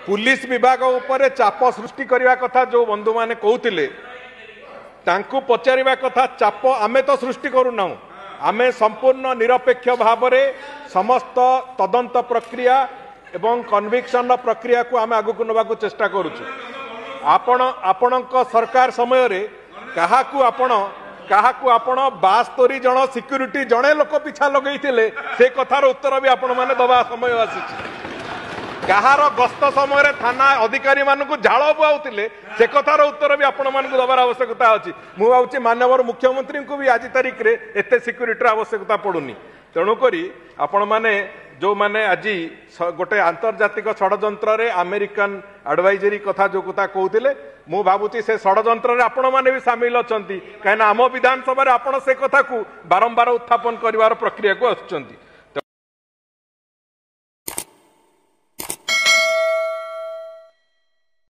Police विभाग उपरे चाप सृष्टि करने कथा जो बंधु मैंने कहते पचार कथा चाप आमे तो सृष्टि करूना आमे संपूर्ण निरपेक्ष भाव में समस्त तदंत प्रक्रिया एवं कन्विक्शन प्रक्रिया को आमे आगु को नबाकू चेष्टा करूछु। आपणक सरकार समय रे काहाकू आपण 72 जन सिक्यूरीटी जड़े लोक पिछा लगे से कथार उत्तर भी आपण मैंने दबा समय आसी कहार गस्त समय थाना अधिकारी मानक झाड़ बुआउले से कथार उत्तर भी आपण मानक दबार आवश्यकता अच्छी। मु भावुँ मानवर मुख्यमंत्री को भी आज तारीख रे एते सिक्यूरीटी आवश्यकता पड़ुनी। तेणुक आपण मैंने जो मैंने आज गोटे आंतर्जातिक षड्यंत्र रे अमेरिकन एडवाइजरी कथा जो कथा कहते मु भावुँ से षड्यंत्र रे आपण मैंने भी सामिल अच्छा कहीं आम विधानसभा आपण से कथा को बारंबार उत्थापन कर प्रक्रिया को आसुचंती।